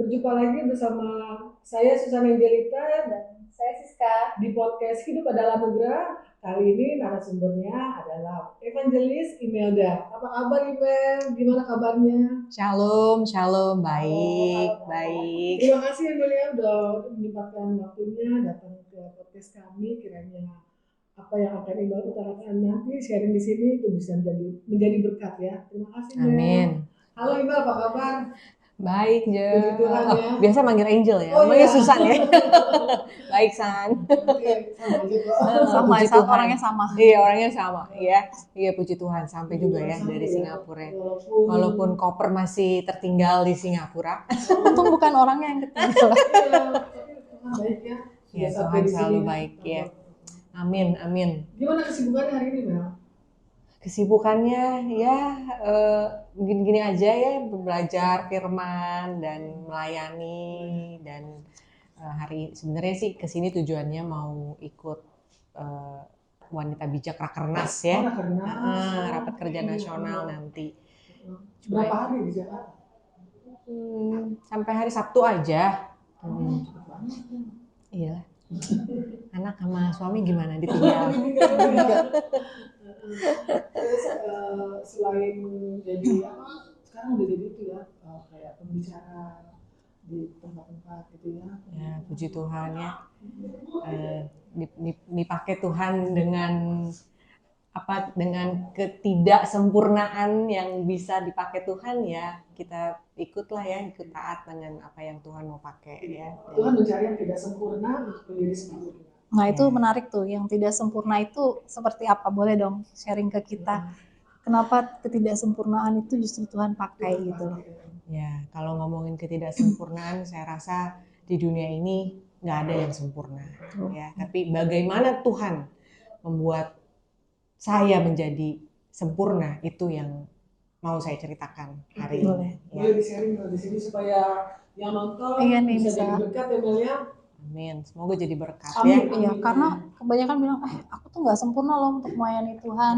Berjumpa lagi bersama saya Susana Angelita Dan saya Siska. di podcast Hidup Adalah Nugrah. Kali ini narasumbernya adalah Evangelis Imelda. Apa kabar Imel? Gimana kabarnya? Shalom, shalom, Halo. baik. Terima kasih Imelda udah menyempatkan waktunya datang ke podcast kami. Kiranya apa yang akan Imel utarakan nanti sharing di sini itu bisa menjadi berkat ya. Terima kasih Imel. Amin. Halo Imel, apa kabar? Baik, Je. Puji Tuhan ya. Biasa manggil Angel ya, Oh, manggil iya. Susan ya. Baik, San. Oke, sama aja kok. Sama, Puji saat Tuhan. orangnya sama. Iya, orangnya sama. Iya, iya puji Tuhan sampai juga ya Sampai dari ya. Singapura. Walaupun koper masih tertinggal di Singapura. Untung bukan orangnya yang ketinggalan. Tuhan baik ya. Ya, Sudah sampai Tuhan di selalu sini. baik ya. Amin, amin. Gimana kesibukannya hari ini, Mel? Kesibukannya ya gini-gini aja ya, belajar firman dan melayani dan hari sebenarnya sih kesini tujuannya mau ikut wanita bijak Rakernas ya. Rapat kerja nasional nanti. Berapa hari di Jakarta? Sampai hari Sabtu aja. Iya. Anak sama suami gimana ditinggal? Terus selain jadi apa? Sekarang udah jadi itu ya, kayak pembicara di tempat-tempat gitu ya. Ya, puji Tuhan ya. Dipakai Tuhan dengan ketidaksempurnaan yang bisa dipakai Tuhan ya, kita ikutlah ya, ikut taat dengan apa yang Tuhan mau pakai ya. Tuhan mencari yang tidak sempurna untuk menjadi sempurna. Nah itu menarik tuh, yang tidak sempurna itu seperti apa? Boleh dong sharing ke kita. Kenapa ketidaksempurnaan itu justru Tuhan pakai gitu? Ya, kalau ngomongin ketidaksempurnaan, saya rasa di dunia ini nggak ada yang sempurna ya. Tapi bagaimana Tuhan membuat saya menjadi sempurna, itu yang mau saya ceritakan hari ini. Boleh di-sharing di sini supaya yang nonton bisa jadi berkat ya Mel ya. Amin, semoga jadi berkat Amin. ya. Iya, karena kebanyakan bilang, aku tuh nggak sempurna loh untuk melayani Tuhan.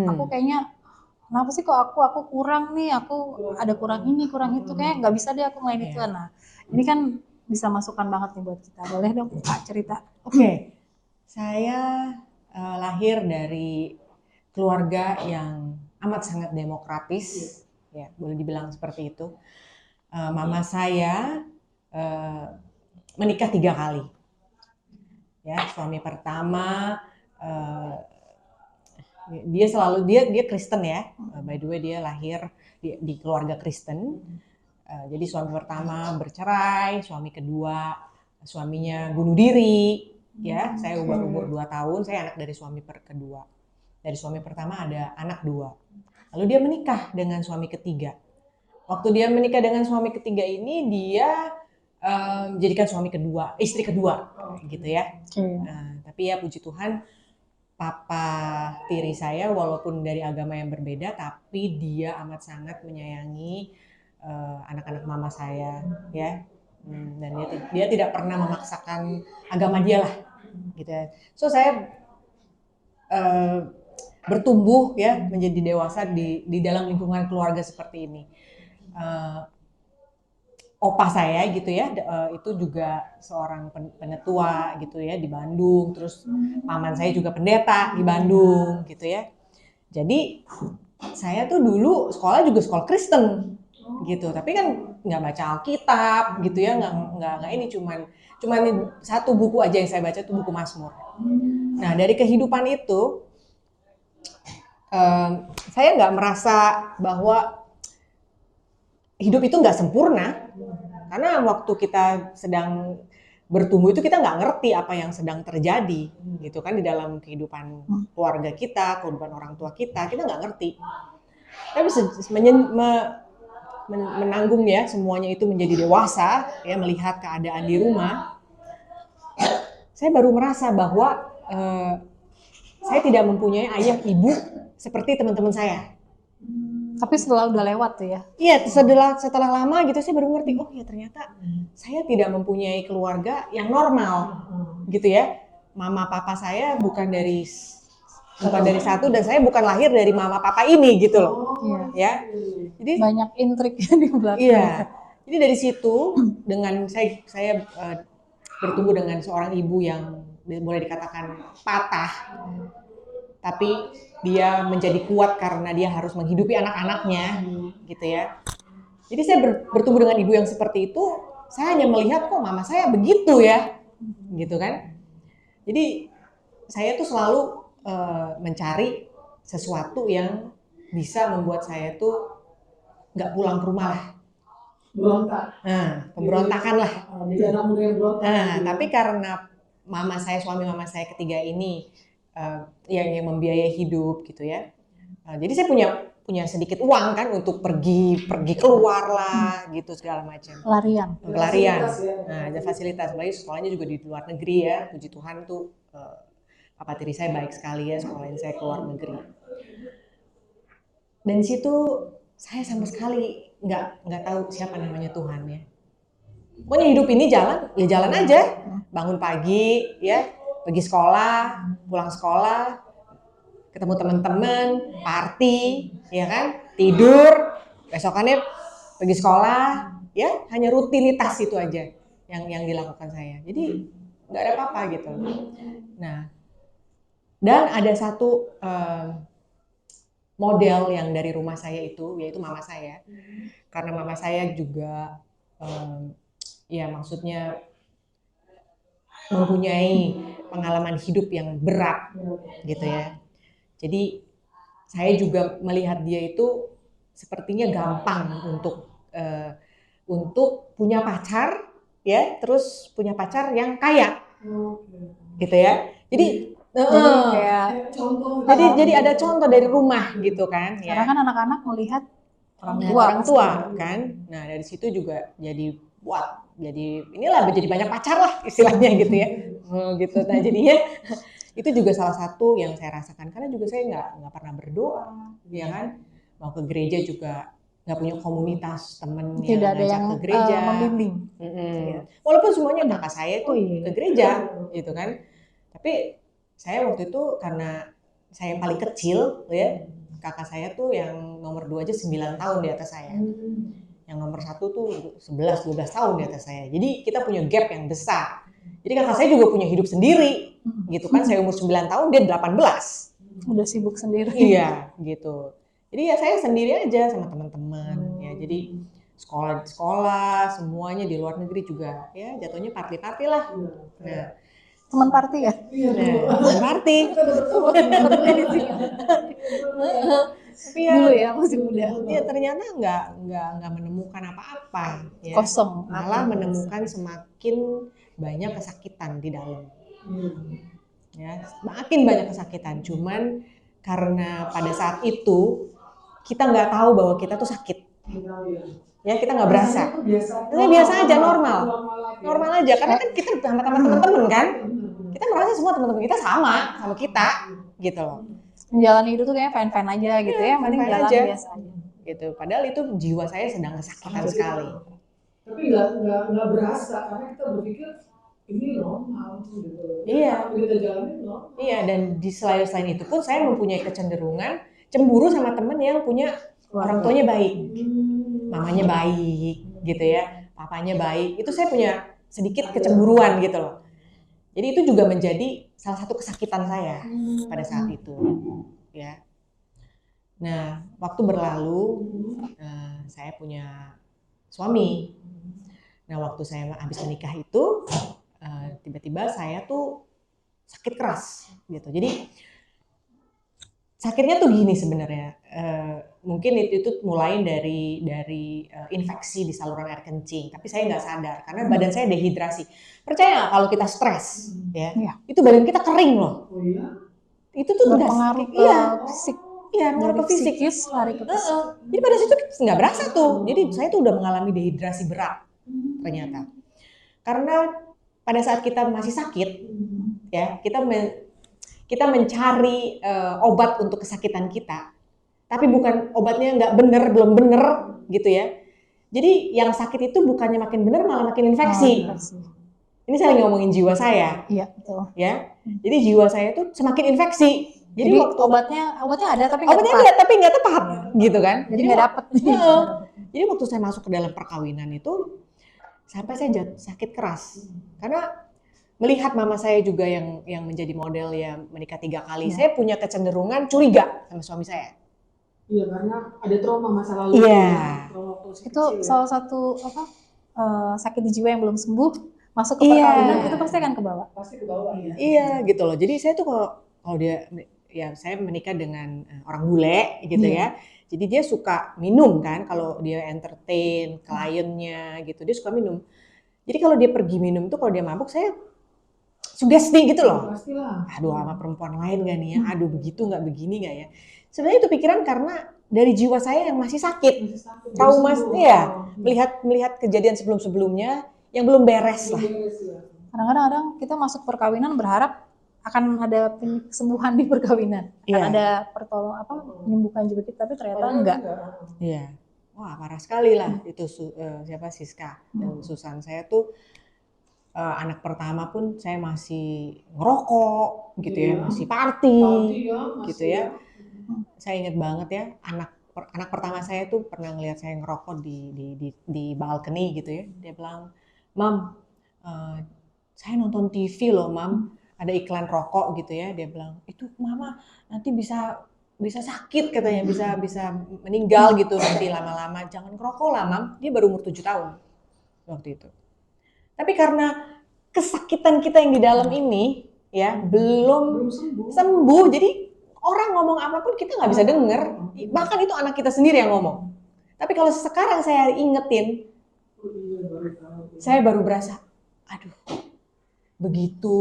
Aku kayaknya, kenapa sih kok aku kurang nih, aku ada kurang ini, kurang itu, kayak nggak bisa deh aku melayani Tuhan. Nah, ini kan bisa masukan banget nih buat kita. Boleh dong Kak cerita? Oke. Saya lahir dari keluarga yang amat sangat demokratis, ya boleh dibilang seperti itu. Mama saya menikah 3 kali. Ya, suami pertama dia Kristen ya. By the way dia lahir di keluarga Kristen. Jadi suami pertama bercerai, suami kedua suaminya bunuh diri. Ya, saya umur 2 tahun, saya anak dari suami kedua. Dari suami pertama ada anak 2. Lalu dia menikah dengan suami ketiga. Waktu dia menikah dengan suami ketiga ini dia jadikan istri kedua gitu ya. Tapi ya puji Tuhan, papa tiri saya walaupun dari agama yang berbeda, tapi dia amat sangat menyayangi anak-anak mama saya ya. Dan dia tidak pernah memaksakan agama dia lah gitu ya. So saya bertumbuh ya menjadi dewasa di dalam lingkungan keluarga seperti ini. Opa saya gitu ya, itu juga seorang penetua gitu ya di Bandung, terus paman saya juga pendeta di Bandung gitu ya. Jadi saya tuh dulu sekolah juga sekolah Kristen gitu, tapi kan nggak baca Alkitab gitu ya, nggak ini, cuman satu buku aja yang saya baca itu buku Mazmur. Nah dari kehidupan itu saya nggak merasa bahwa hidup itu nggak sempurna, karena waktu kita sedang bertumbuh itu kita nggak ngerti apa yang sedang terjadi gitu kan di dalam kehidupan keluarga kita, kehidupan orang tua kita nggak ngerti. Tapi menanggung ya semuanya itu menjadi dewasa ya, melihat keadaan di rumah, saya baru merasa bahwa saya tidak mempunyai ayah ibu seperti teman-teman saya. Tapi setelah udah lewat tuh ya? Iya, setelah lama gitu saya baru ngerti, oh ya ternyata saya tidak mempunyai keluarga yang normal gitu ya. Mama papa saya bukan dari satu, dan saya bukan lahir dari mama papa ini gitu loh. Ya. Jadi banyak intrik di belakang. Iya. Jadi dari situ dengan saya bertumbuh dengan seorang ibu yang boleh dikatakan patah, tapi dia menjadi kuat karena dia harus menghidupi anak-anaknya, gitu ya. Jadi saya bertumbuh dengan ibu yang seperti itu, saya hanya melihat kok mama saya begitu ya, gitu kan. Jadi saya tuh selalu mencari sesuatu yang bisa membuat saya tuh nggak pulang ke rumah lah. Berontak. Nah, pemberontakan lah. Jadi anak muda yang berontak. Nah, tapi karena suami mama saya ketiga ini yang membiayai hidup gitu ya. Jadi saya punya sedikit uang kan untuk pergi keluar lah gitu segala macam. Pelarian. Nah, ada fasilitas. Apalagi sekolahnya juga di luar negeri ya. Puji Tuhan tuh papa tiri saya baik sekali ya sekolahin saya ke luar negeri. Dan situ saya sama sekali nggak tahu siapa namanya Tuhan ya. Pokoknya hidup ini jalan aja. Bangun pagi ya, pergi sekolah, pulang sekolah, ketemu teman-teman, party, ya kan, tidur, besokannya pergi sekolah, ya hanya rutinitas itu aja yang dilakukan saya. Jadi nggak ada apa-apa gitu. Nah, dan ada satu model yang dari rumah saya itu, yaitu mama saya. Karena mama saya juga, ya maksudnya mempunyai pengalaman hidup yang berat, gitu ya. Jadi saya juga melihat dia itu sepertinya gampang untuk punya pacar, ya, terus punya pacar yang kaya, gitu ya. Jadi kayak contoh. Jadi ada contoh dari rumah gitu kan. Karena kan anak-anak melihat orang tua kan. Nah dari situ juga jadi inilah jadi banyak pacar lah istilahnya gitu ya. Gitu. Nah jadinya itu juga salah satu yang saya rasakan karena juga saya nggak pernah berdoa, ya kan. Mau ke gereja juga nggak punya komunitas temen yang tidak ada ngajak yang ke gereja. membimbing. Walaupun semuanya kakak saya tuh ke gereja gitu kan. Tapi saya waktu itu karena saya yang paling kecil ya, kakak saya tuh yang nomor 2 aja 9 tahun di atas saya. Yang nomor 1 tuh 11-12 tahun di atas saya. Jadi kita punya gap yang besar. Jadi kakak saya juga punya hidup sendiri gitu kan. Saya umur 9 tahun, dia 18. Udah sibuk sendiri. Iya gitu. Jadi ya saya sendiri aja sama teman-teman ya. Jadi sekolah semuanya di luar negeri juga ya jatuhnya party-party lah. Nah, Teman party ya? teman party. Tapi ya, Dulu ya masih muda. ya ternyata nggak menemukan apa-apa. Ya. Kosong. Malah menemukan semakin banyak kesakitan di dalam. Ya, semakin banyak kesakitan. Cuman karena pada saat itu kita nggak tahu bahwa kita tuh sakit. Ya kita nggak berasa. Biasa aja normal aja. Karena kan kita sama teman-teman kan. Kita merasa semua teman-teman kita sama kita gitu loh. Menjalani hidup tuh kayaknya fine-fine aja gitu ya, mending fine-fine jalan aja. biasa aja. Gitu. Padahal itu jiwa saya sedang kesakitan sekali. Tapi nggak berasa karena kita berpikir ini normal gitu. Iya. Kita jalanin normal. Iya, dan di selain itu pun saya mempunyai kecenderungan cemburu sama temen yang punya orang tuanya baik. Mamanya baik gitu ya, papanya baik. Itu saya punya sedikit kecemburuan gitu loh. Jadi itu juga menjadi salah satu kesakitan saya pada saat itu, ya. Nah, waktu berlalu, saya punya suami. Nah, waktu saya habis menikah itu, tiba-tiba saya tuh sakit keras, gitu. Jadi sakitnya tuh gini sebenarnya. Mungkin itu mulai dari infeksi di saluran air kencing, tapi saya nggak sadar karena badan saya dehidrasi. Percaya nggak kalau kita stres, ya, itu badan kita kering loh. Oh iya? Itu tuh berpengaruh ke fisik. Iya, Dari ke fisik. psikis lari ke fisik. Jadi pada situ nggak berasa tuh. Jadi saya tuh udah mengalami dehidrasi berat ternyata. Karena pada saat kita masih sakit, ya kita mencari obat untuk kesakitan kita, tapi bukan obatnya belum bener gitu ya. Jadi yang sakit itu bukannya makin bener malah makin infeksi. Ini saya lagi ngomongin jiwa saya. Iya, betul. Ya. Jadi jiwa saya itu semakin infeksi. Jadi waktu obatnya ada tapi nggak tepat gitu kan. Jadi nggak dapet. Jadi waktu saya masuk ke dalam perkawinan itu sampai saya sakit keras karena melihat mama saya juga yang menjadi model ya menikah 3 kali, saya punya kecenderungan curiga sama suami saya. Iya, karena ada trauma masa lalu. Iya. Trauma waktu masih Itu kecil, ya. salah satu sakit di jiwa yang belum sembuh masuk ke perkawinan itu pasti akan kebawa. Pasti ke bawah ya. Iya gitu loh. Jadi saya tuh kalau dia ya saya menikah dengan orang bule gitu ya. Jadi dia suka minum kan kalau dia entertain kliennya gitu. Dia suka minum. Jadi kalau dia pergi minum tuh kalau dia mabuk saya sugesti gitu loh. Pastilah. Aduh sama perempuan lain gak nih ya? Aduh begitu nggak begini nggak ya? Sebenarnya itu pikiran karena dari jiwa saya yang masih sakit. Trauma ya, melihat kejadian sebelum-sebelumnya yang belum beres lah. Kadang-kadang kita masuk perkawinan berharap akan ada kesembuhan di perkawinan, akan ada penyembuhan juga kita, tapi ternyata enggak. Iya, wah parah sekali lah itu siapa Siska dan Susan. Saya tuh anak pertama pun saya masih ngerokok gitu ya, masih party gitu ya. Saya ingat banget ya anak pertama saya tuh pernah ngelihat saya ngerokok di balkoni gitu ya. Dia bilang, "Mam, saya nonton TV loh, Mam. Ada iklan rokok gitu ya." Dia bilang, "Itu Mama nanti bisa sakit katanya, bisa meninggal gitu nanti lama-lama. Jangan ngerokok lah, Mam." Dia baru umur 7 tahun waktu itu. Tapi karena kesakitan kita yang di dalam ini ya belum sembuh, jadi orang ngomong apapun kita nggak bisa denger. Bahkan itu anak kita sendiri yang ngomong. Tapi kalau sekarang saya ingetin, saya baru berasa, aduh, begitu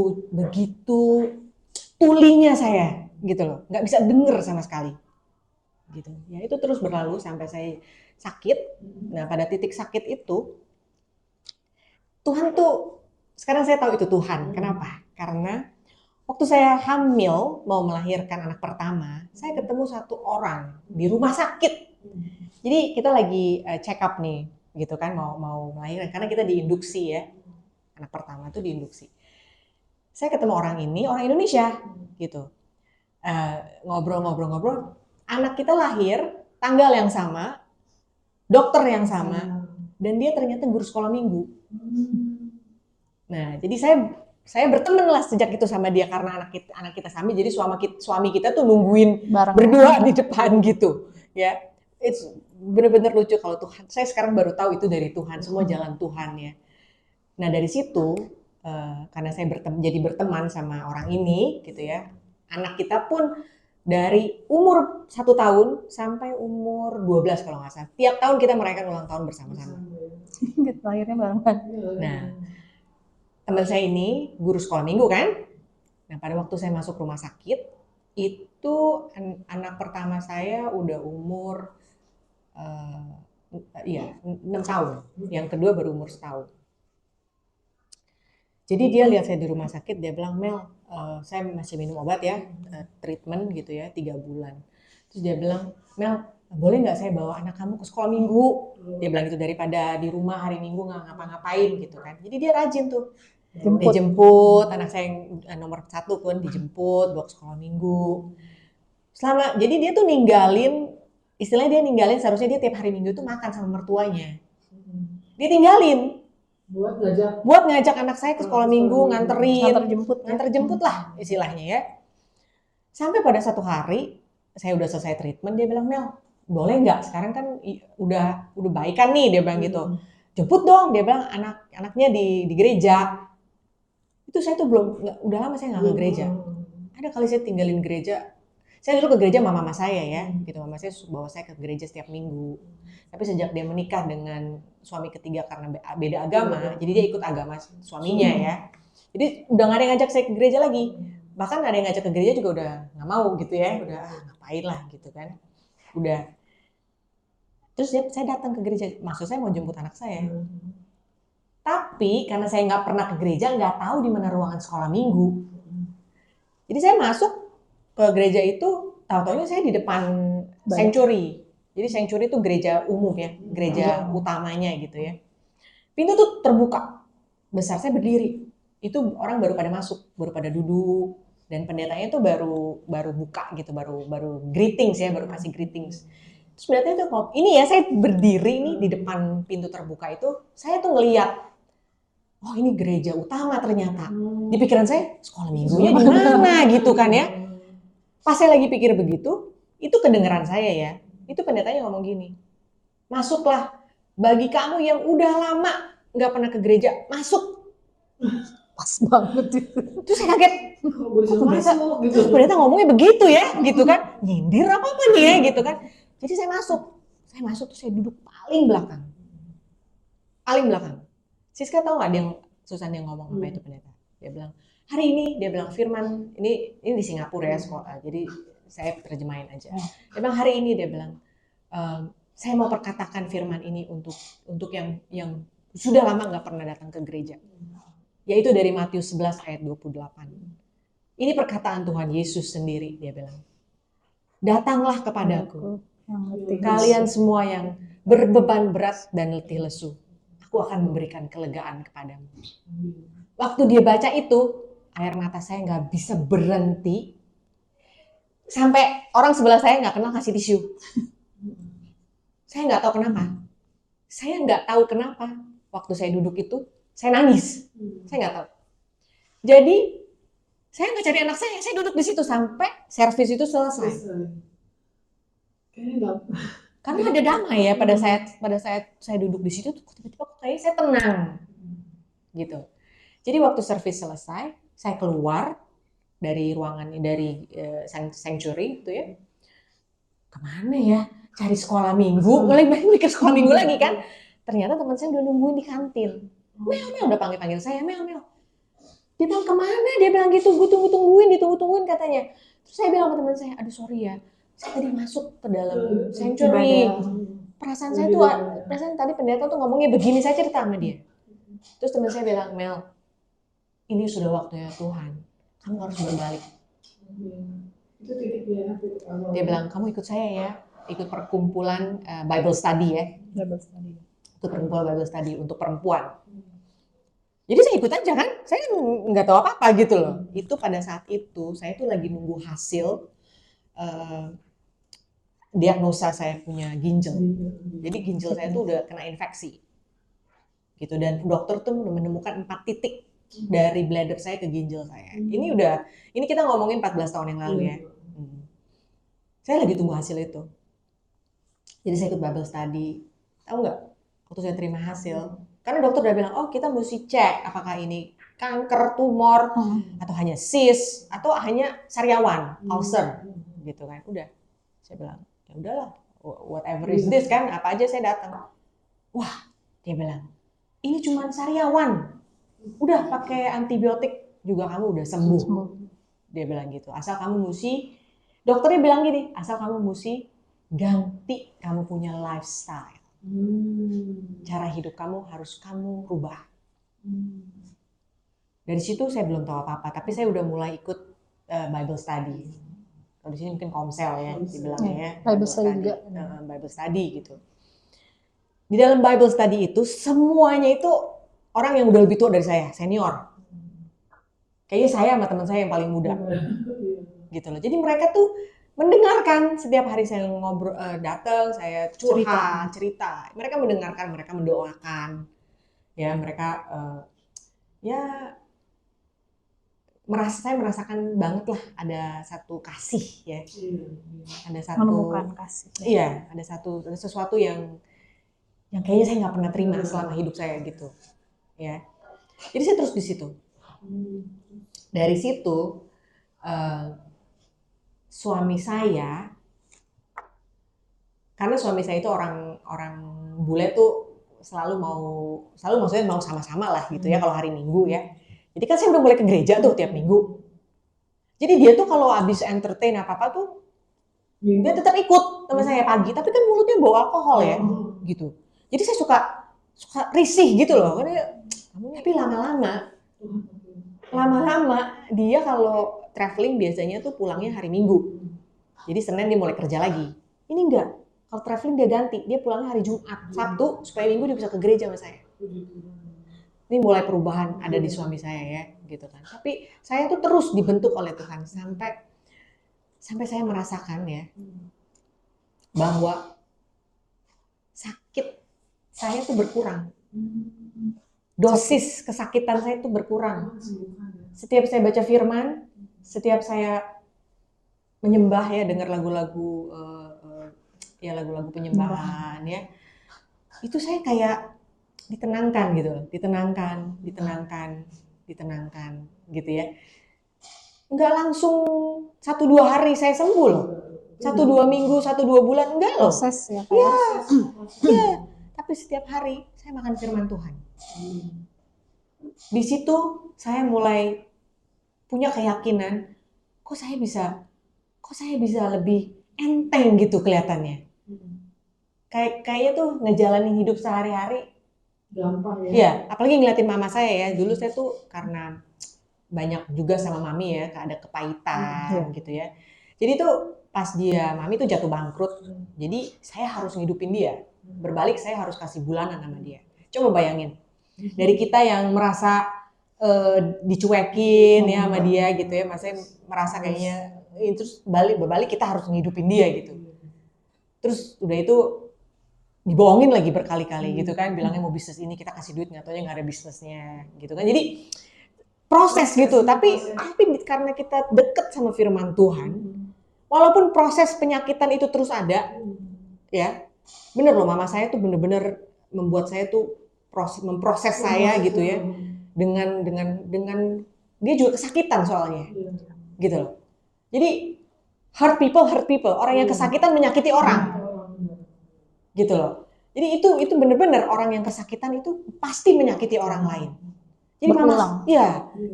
tulinya saya gitu loh, nggak bisa denger sama sekali. Gitu. Ya itu terus berlalu sampai saya sakit. Nah pada titik sakit itu, Tuhan tuh, sekarang saya tahu itu Tuhan. Kenapa? Karena waktu saya hamil mau melahirkan anak pertama, saya ketemu satu orang di rumah sakit. Jadi kita lagi check up nih, gitu kan, mau melahirkan karena kita diinduksi ya, anak pertama itu diinduksi. Saya ketemu orang ini, orang Indonesia, gitu. Ngobrol, anak kita lahir tanggal yang sama, dokter yang sama, dan dia ternyata guru sekolah minggu. Nah, jadi saya berteman lah sejak itu sama dia karena anak kita sama. Jadi suami kita tuh nungguin berdua di depan gitu, ya. It's bener-bener lucu kalau Tuhan. Saya sekarang baru tahu itu dari Tuhan, semua jalan Tuhan ya. Nah dari situ karena saya jadi berteman sama orang ini gitu ya. Anak kita pun dari umur 1 tahun sampai umur 12 kalau nggak salah. Tiap tahun kita merayakan ulang tahun bersama-sama. Lahirnya barengan. Nah, teman saya ini guru sekolah minggu kan. Nah, pada waktu saya masuk rumah sakit, itu anak pertama saya udah umur 6 tahun. Yang kedua baru umur 1 tahun. Jadi dia lihat saya di rumah sakit, dia bilang, "Mel, saya masih minum obat ya, treatment gitu ya, 3 bulan. Terus dia bilang, "Mel, boleh nggak saya bawa anak kamu ke sekolah minggu?" Dia bilang gitu, daripada di rumah hari Minggu nggak ngapa-ngapain gitu kan. Jadi dia rajin tuh. Dijemput, anak saya yang nomor 1 pun dijemput, bawa ke sekolah minggu. Jadi dia tuh istilahnya dia ninggalin, seharusnya dia tiap hari Minggu tuh makan sama mertuanya. Dia tinggalin. Buat ngajak anak saya ke sekolah minggu, nganter jemput lah istilahnya ya. Sampai pada satu hari, saya udah selesai treatment, dia bilang, "Mel, boleh nggak? Sekarang kan udah baikan nih," dia bilang gitu. "Jemput dong," dia bilang, anaknya di gereja. Itu saya tuh udah lama saya nggak ke gereja. Ada kali saya tinggalin gereja. Saya dulu ke gereja sama mama saya ya, gitu. Mama saya bawa saya ke gereja setiap minggu. Tapi sejak dia menikah dengan suami ketiga karena beda agama, jadi dia ikut agama suaminya ya. Jadi udah nggak ada yang ngajak saya ke gereja lagi. Bahkan ada yang ngajak ke gereja juga udah nggak mau gitu ya, udah ngapain lah gitu kan. Udah. Terus saya datang ke gereja, maksud saya mau jemput anak saya. Tapi karena saya nggak pernah ke gereja, nggak tahu di mana ruangan sekolah minggu. Jadi saya masuk ke gereja itu, tahu-taunya saya di depan sanctuary. Jadi sanctuary itu gereja umum ya, gereja utamanya gitu ya. Pintu tuh terbuka, besar, saya berdiri. Itu orang baru pada masuk, baru pada duduk, dan pendetanya tuh baru buka gitu, baru greetings ya, baru kasih greetings. Terus pendeta itu ngomong, ini ya saya berdiri nih di depan pintu terbuka itu, saya tuh ngeliat, oh ini gereja utama ternyata. Di pikiran saya, sekolah minggunya di mana gitu kan ya. Pas saya lagi pikir begitu, itu kedengeran saya ya. Itu pendetanya ngomong gini, masuklah bagi kamu yang udah lama nggak pernah ke gereja, masuk. Pas banget itu. Terus saya kaget, Kok gue disuruh pendeta, masuk gitu. terus pendeta ngomongnya begitu ya, gitu kan. Nyindir apa nih ya, gitu kan. Jadi saya masuk terus saya duduk paling belakang. Paling belakang. Siska tahu nggak yang Susan yang ngomong apa itu pendeta? Dia bilang, hari ini, dia bilang firman, ini di Singapura ya sekolah, jadi saya terjemahin aja. Dia bilang hari ini, dia bilang, saya mau perkatakan firman ini untuk yang sudah lama nggak pernah datang ke gereja. Yaitu dari Matius 11 ayat 28. Ini perkataan Tuhan Yesus sendiri, dia bilang. Datanglah kepadaku, kalian semua yang berbeban berat dan letih lesu. Aku akan memberikan kelegaan kepadamu. Waktu dia baca itu, air mata saya nggak bisa berhenti. Sampai orang sebelah saya nggak kenal kasih tisu. Saya nggak tahu kenapa. Saya nggak tahu kenapa. Waktu saya duduk itu, saya nangis. Saya nggak tahu. Jadi, saya nggak cari anak saya duduk di situ sampai servis itu selesai. Kayaknya nggak. Karena ada damai ya pada saat saya duduk di situ, tiba-tiba kayaknya saya tenang. Gitu. Jadi waktu servis selesai, saya keluar dari ruangan dari sanctuary itu ya. Kemana ya? Cari sekolah minggu, mulai mikir sekolah minggu lagi kan. Ternyata teman saya udah nungguin di kantin. Mel udah panggil saya, Mel. Dia bilang kemana? Dia bilang gitu, gue ditunggu-tungguin katanya. Terus saya bilang sama teman saya, aduh sorry ya, saya tadi masuk ke dalam sanctuary. Perasaan saya tuh, tadi pendeta tuh ngomongnya begini, saya cerita sama dia. Terus teman saya bilang, Mel, ini sudah waktunya Tuhan, kamu harus berbalik. Itu titiknya, titik awal. Dia bilang, kamu ikut saya ya, ikut perkumpulan Bible Study ya. Bible study. Ikut perkumpulan Bible Study untuk perempuan. Jadi saya ikut aja kan, saya nggak tahu apa-apa gitu loh. Itu pada saat itu, saya tuh lagi nunggu hasil diagnosa saya punya ginjal. Jadi ginjal saya tuh udah kena infeksi. Gitu, dan dokter tuh menemukan 4 titik dari bladder saya ke ginjal saya. Ini kita ngomongin 14 tahun yang lalu ya. Saya lagi tunggu hasil itu. Jadi saya ikut Bible Study. Tahu nggak? Waktu saya terima hasil, karena dokter udah bilang, oh kita mesti cek apakah ini kanker, tumor, atau hanya cyst, atau hanya sariawan, ulcer, gitu kan. Udah, saya bilang, ya udahlah, whatever is this kan, apa aja saya datang. Wah, dia bilang, ini cuma sariawan, udah pakai antibiotik juga kamu udah sembuh. Dia bilang gitu, asal kamu mesti, dokternya bilang gini, asal kamu mesti ganti kamu punya lifestyle. Cara hidup kamu harus kamu rubah. Dari situ saya belum tahu apa-apa, tapi saya udah mulai ikut Bible Study. Kalau di sini mungkin komsel ya, dibilangnya ya. Bible Study juga. Bible Study gitu. Di dalam Bible Study itu semuanya itu orang yang udah lebih tua dari saya, senior. Kayaknya saya sama teman saya yang paling muda. Gitu loh. Jadi mereka tuh mendengarkan setiap hari saya ngobrol, datang, saya curhat, cerita. Mereka mendengarkan, mereka mendoakan. Ya, mereka saya merasakan banget lah ada satu kasih ya. Ada satu Menemukan kasih. Iya, ada sesuatu yang kayaknya saya nggak pernah terima selama hidup saya gitu. Ya. Jadi saya terus di situ. Dari situ suami saya, karena suami saya itu orang bule tuh selalu maksudnya mau sama-sama lah gitu ya kalau hari Minggu ya. Jadi kan saya udah mulai ke gereja tuh tiap minggu. Jadi dia tuh kalau habis entertain apa-apa tuh dia tetap ikut sama saya pagi, tapi kan mulutnya bau alkohol ya gitu. Jadi saya suka risih gitu loh. Tapi lama-lama dia kalau traveling biasanya tuh pulangnya hari Minggu. Jadi Senin dia mulai kerja lagi. Ini enggak. Kalau traveling dia ganti, dia pulangnya hari Jumat, Sabtu, supaya Minggu dia bisa ke gereja sama saya. Ini mulai perubahan ada di suami saya ya, gitu kan. Tapi saya tuh terus dibentuk oleh Tuhan sampai saya merasakan ya bahwa sakit saya tuh berkurang. Dosis kesakitan saya tuh berkurang. Setiap saya baca firman, setiap saya menyembah ya, dengar lagu-lagu ya lagu-lagu penyembahan ya, itu saya kayak ditenangkan gitu, ditenangkan gitu ya. Enggak langsung 1-2 hari saya sembuh loh. 1-2 minggu, 1-2 bulan enggak loh. Proses ya Iya, kayak. iya. Tapi setiap hari saya makan firman Tuhan. Di situ saya mulai punya keyakinan, kok saya bisa lebih enteng gitu kelihatannya. Kayaknya tuh ngejalanin hidup sehari-hari Gampang ya. Iya, apalagi ngeliatin mama saya ya. Dulu saya tuh karena banyak juga sama mami ya, ada kepahitan gitu ya. Jadi tuh pas mami tuh jatuh bangkrut, jadi saya harus ngidupin dia. Berbalik saya harus kasih bulanan sama dia. Coba bayangin, dari kita yang merasa dicuekin ya sama dia gitu ya, maksudnya merasa kayaknya terus berbalik kita harus ngidupin dia gitu. Terus udah itu dibohongin lagi berkali-kali gitu kan, bilangnya mau bisnis ini kita kasih duit, nggak taunya nggak ada bisnisnya gitu kan. Jadi proses gitu, tapi karena kita deket sama firman Tuhan, walaupun proses penyakitan itu terus ada ya, bener loh, mama saya tuh bener-bener membuat saya tuh memproses saya gitu ya, dengan dia juga kesakitan soalnya gitu loh. Jadi hurt people, orang yang kesakitan menyakiti orang gitu loh. Jadi itu benar-benar orang yang kesakitan itu pasti menyakiti orang lain. Jadi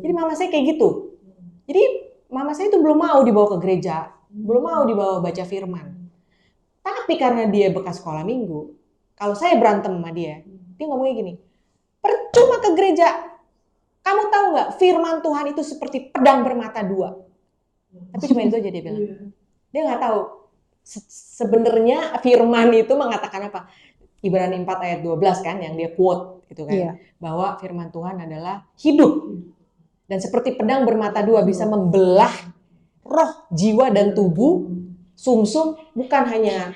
jadi mama saya kayak gitu. Jadi mama saya itu belum mau dibawa ke gereja, belum mau dibawa baca firman. Tapi karena dia bekas sekolah minggu, kalau saya berantem sama dia ngomongnya gini, percuma ke gereja. Kamu tahu nggak, firman Tuhan itu seperti pedang bermata dua. Tapi cuma itu aja dia bilang. Dia nggak tahu sebenarnya firman itu mengatakan apa. Ibrani 4 ayat 12 kan yang dia quote gitu kan, bahwa firman Tuhan adalah hidup dan seperti pedang bermata dua, bisa membelah roh, jiwa dan tubuh, sumsum. Bukan hanya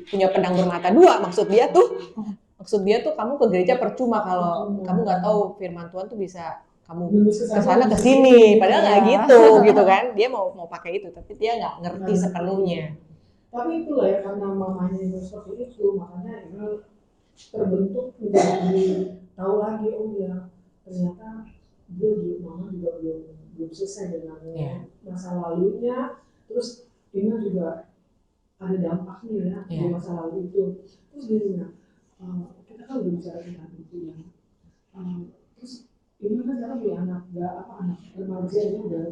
punya pedang bermata dua, maksud dia tuh kamu ke gereja percuma kalau kamu nggak tahu firman Tuhan tuh bisa kamu kesana kesini, padahal nggak gitu kan. Dia mau pakai itu, tapi dia nggak ngerti sepenuhnya. Tapi itulah ya, karena mamanya itu seperti itu, makanya ini terbentuk menjadi tahu lagi, oh ya ternyata mama juga belum selesai dengan masa lalunya. Terus ini juga ada dampaknya ya di masa lalu itu. Terus gini, kita kan udah bicara tentang itu ya. Terus ini kan sekarang punya anak remaja, ini udah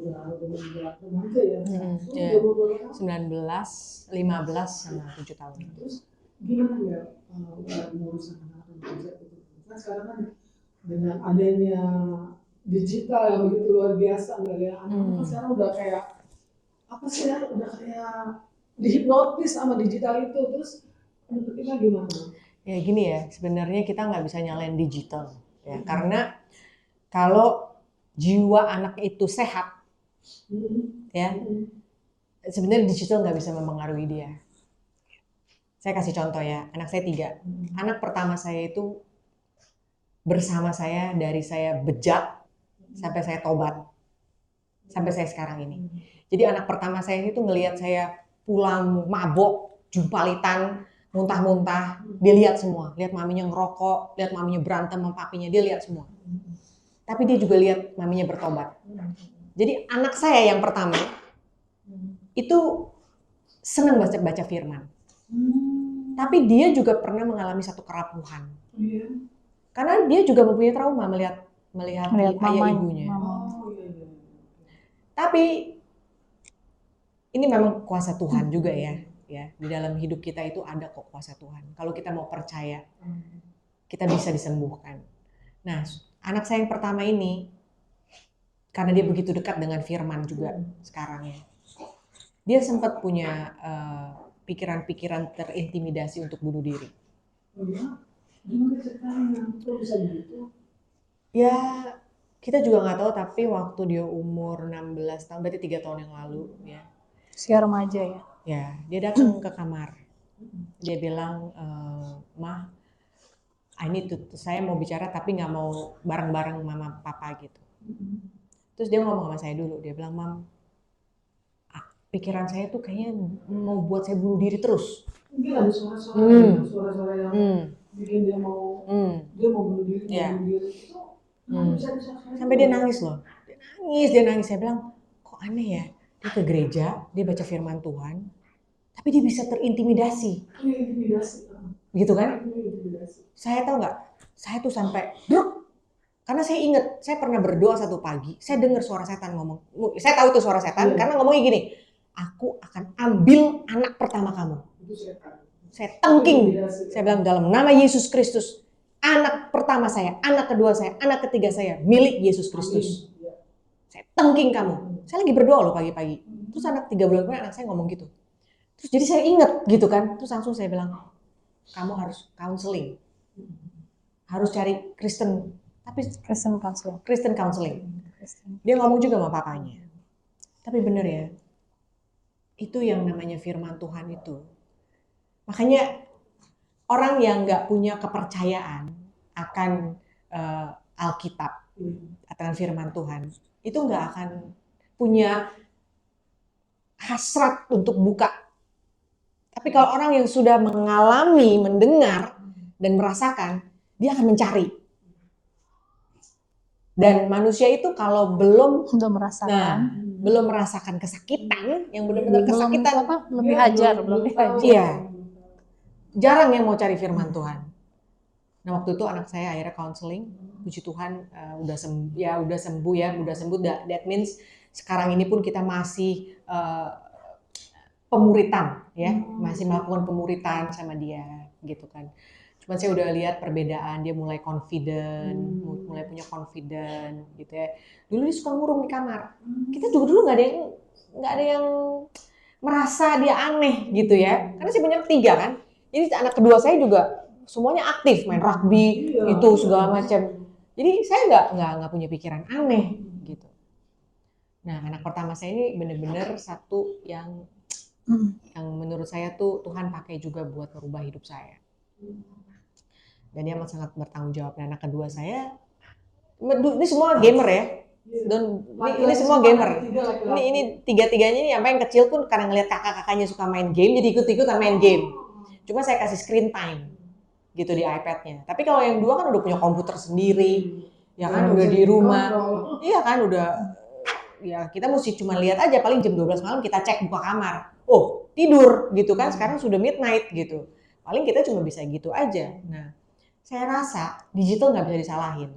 remaja ya. 19, 15 sama 7 tahun. Terus gimana ya mengurus anak remaja itu? Kan sekarang kan dengan adanya digital yang begitu luar biasa, ya anak-anak sekarang udah kayak apa sih ya, udah kayak dihipnotis sama digital itu. Terus menurut kita gimana? Ya gini ya, sebenarnya kita nggak bisa nyalain digital ya, karena kalau jiwa anak itu sehat, ya sebenarnya digital nggak bisa mempengaruhi dia. Saya kasih contoh ya, anak saya 3. Anak pertama saya itu bersama saya dari saya bejat sampai saya tobat, sampai saya sekarang ini. Jadi anak pertama saya itu ngelihat saya pulang mabok, jumpalitan, muntah-muntah, dia lihat semua, lihat maminya ngerokok, lihat maminya berantem sama papinya, dia lihat semua. Tapi dia juga lihat maminya bertobat. Jadi anak saya yang pertama itu senang baca firman. Tapi dia juga pernah mengalami satu kerapuhan. Karena dia juga mempunyai trauma melihat ayah ibunya. Tapi ini memang kuasa Tuhan juga ya. Di dalam hidup kita itu ada kok kuasa Tuhan. Kalau kita mau percaya, kita bisa disembuhkan. Nah, anak saya yang pertama ini, karena dia begitu dekat dengan firman juga sekarang ya, dia sempat punya pikiran-pikiran terintimidasi untuk bunuh diri. Gimana ceritanya? Kok bisa begitu? Ya, kita juga nggak tahu, tapi waktu dia umur 16 tahun, berarti 3 tahun yang lalu ya. Usia remaja ya? Ya, dia datang ke kamar. Dia bilang, "Mah, saya mau bicara tapi nggak mau bareng-bareng mama papa gitu." Terus dia ngomong sama saya dulu, dia bilang, "Mam, pikiran saya tuh kayaknya mau buat saya bunuh diri terus." Mungkin ada suara-suara yang Hmm. bikin dia mau bunuh diri, Ya. bunuh diri itu bisa Sampai dia nangis loh. Dia nangis. Saya bilang, kok aneh ya? Dia ke gereja, dia baca firman Tuhan, tapi dia bisa terintimidasi. Gitu kan? Saya tahu nggak? Saya tuh sampai, karena saya ingat, saya pernah berdoa satu pagi, saya dengar suara setan ngomong. Saya tahu itu suara setan, karena ngomongnya gini, "Aku akan ambil anak pertama kamu." Saya tengking. Saya bilang, dalam nama Yesus Kristus, anak pertama saya, anak kedua saya, anak ketiga saya, milik Yesus Kristus. Saya tengking kamu. Saya lagi berdoa loh pagi-pagi. Terus anak 3 bulan kemudian anak saya ngomong gitu. Terus jadi saya ingat gitu kan. Terus langsung saya bilang, kamu harus counseling. Harus cari Kristen. Tapi Kristen counseling. Dia ngomong juga sama papanya. Tapi bener ya, itu yang namanya firman Tuhan itu. Makanya orang yang nggak punya kepercayaan akan Alkitab, akan firman Tuhan, itu nggak akan punya hasrat untuk buka. Tapi kalau orang yang sudah mengalami, mendengar, dan merasakan, dia akan mencari. Dan manusia itu kalau belum merasakan kesakitan, yang benar-benar kesakitan, belum dihajar. Iya, jarang yang mau cari firman Tuhan. Nah waktu itu anak saya akhirnya counseling, puji Tuhan udah sembuh. That means sekarang ini pun kita masih pemuritan, ya, masih melakukan pemuritan sama dia, gitu kan. Cuman saya udah lihat perbedaan, dia mulai confident, mulai punya confident, gitu ya. Dulu dia suka ngurung di kamar. Kita juga dulu nggak ada yang merasa dia aneh, gitu ya. Karena saya punya 3 kan. Jadi anak kedua saya juga semuanya aktif, main rugby, itu segala macam. Jadi saya nggak punya pikiran aneh, gitu. Nah anak pertama saya ini benar-benar satu yang menurut saya tuh Tuhan pakai juga buat merubah hidup saya. Dan dia amat sangat bertanggung jawab. Dan anak kedua saya, ini semua gamer ya. Ini semua gamer. Ini 3-tiganya ini, sampai yang kecil pun karena ngeliat kakak-kakaknya suka main game, jadi ikut-ikutan main game. Cuma saya kasih screen time gitu di iPad-nya. Tapi kalau yang 2 kan udah punya komputer sendiri, ya kan, udah di rumah. Iya kan, udah, ya kita mesti cuma lihat aja, paling jam 12 malam kita cek buka kamar. Oh, tidur gitu kan, sekarang sudah midnight gitu. Paling kita cuma bisa gitu aja. Nah, saya rasa digital nggak bisa disalahin.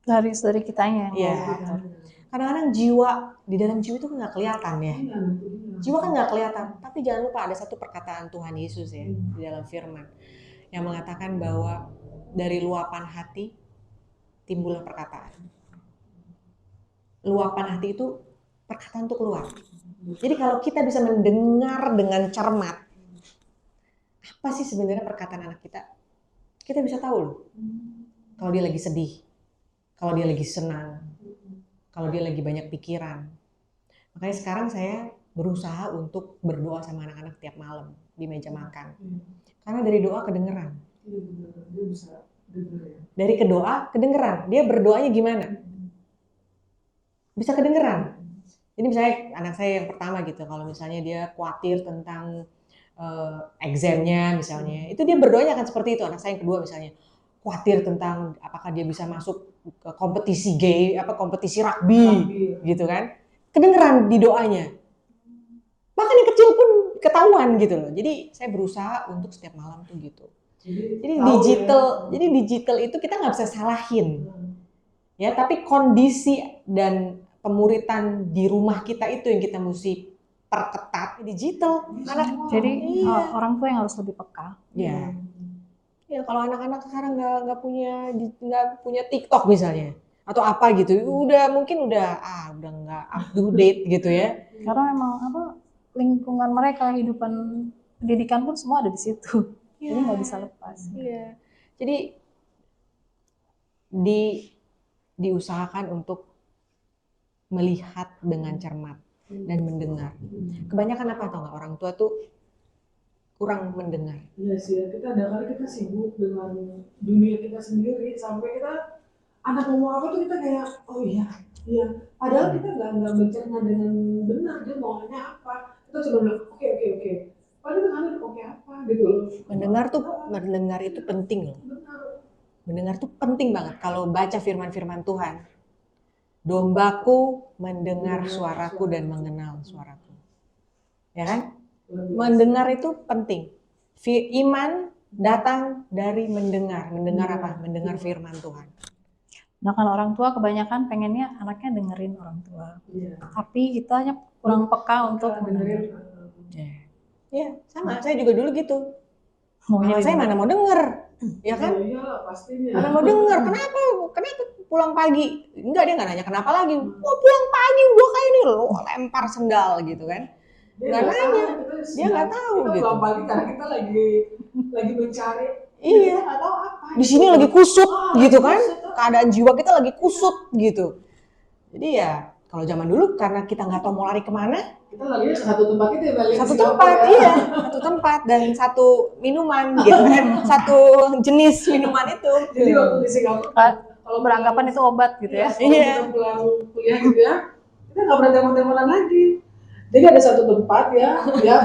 Dari kitanya. Iya. Kadang-kadang jiwa, di dalam jiwa itu nggak kelihatan ya. Jiwa kan nggak kelihatan. Tapi jangan lupa ada satu perkataan Tuhan Yesus ya, di dalam firman. Yang mengatakan bahwa dari luapan hati timbullah perkataan. Luapan hati itu perkataan itu keluar. Jadi kalau kita bisa mendengar dengan cermat, apa sih sebenarnya perkataan anak kita? Kita bisa tahu loh. Kalau dia lagi sedih, kalau dia lagi senang, kalau dia lagi banyak pikiran. Makanya sekarang saya berusaha untuk berdoa sama anak-anak tiap malam di meja makan. Karena dari doa kedengeran. Dari doa kedengeran. Dia berdoanya gimana? Bisa kedengeran. Jadi misalnya anak saya yang pertama gitu, kalau misalnya dia khawatir tentang examnya misalnya, itu dia berdoanya akan seperti itu. Anak saya yang kedua misalnya khawatir tentang apakah dia bisa masuk ke kompetisi kompetisi rugby gitu kan, kedengeran di doanya. Bahkan yang kecil pun ketahuan gitu loh. Jadi saya berusaha untuk setiap malam tuh gitu. Jadi digital itu kita nggak bisa salahin, ya. Tapi kondisi dan pemuritan di rumah kita itu yang kita mesti perketat. Digital. Jadi orang tua yang harus lebih peka. Ya. Ya kalau anak-anak sekarang nggak punya TikTok misalnya atau apa gitu, udah nggak up to date gitu ya. Karena memang lingkungan mereka, kehidupan pendidikan pun semua ada di situ. Jadi nggak bisa lepas. Iya. Jadi diusahakan untuk melihat dengan cermat dan mendengar. Kebanyakan apa tau nggak, orang tua tuh kurang mendengar. Iya sih ya, kita ada kali kita sibuk dengan dunia kita sendiri sampai kita anak ngomong apa tuh kita kayak oh iya iya padahal kita nggak mencerna dengan benar dia maunya apa, kita cuma bilang oke padahal kan oke apa gitu loh. Mendengar itu penting loh. Benar. Mendengar tuh penting banget. Kalau baca firman-firman Tuhan, dombaku mendengar suaraku dan mengenal suaraku, ya kan? Mendengar itu penting. Iman datang dari mendengar. Mendengar apa? Mendengar firman Tuhan. Nah kan orang tua kebanyakan pengennya anaknya dengerin orang tua, Iya. tapi kitanya kurang peka untuk mendengar. Ya, sama. Saya juga dulu gitu. Maunya Anak saya mana mau denger, ya kan? Iya pastinya. Mana mau denger? Kenapa pulang pagi? Enggak, dia nggak nanya kenapa lagi. Mau pulang pagi gua kayak ini lo lempar sendal gitu kan? Nggak nanya, dia nggak tahu kita gitu. pulang pagi karena kita lagi mencari. Iya. Kita nggak tahu apa. Di sini lagi kusut gitu kan? Kusut. Keadaan jiwa kita lagi kusut gitu. Jadi ya kalau zaman dulu karena kita nggak tahu mau lari kemana, Kita lagi ke satu tempat itu ya balik. satu tempat, iya, satu tempat dan satu minuman gitu kan, satu jenis minuman itu. Jadi waktu di Singapura, kalau beranggapan itu obat gitu ya. Iya. Kita pulang kuliah gitu ya, kita nggak pernah telepon-teleponan lagi. Jadi ada satu tempat ya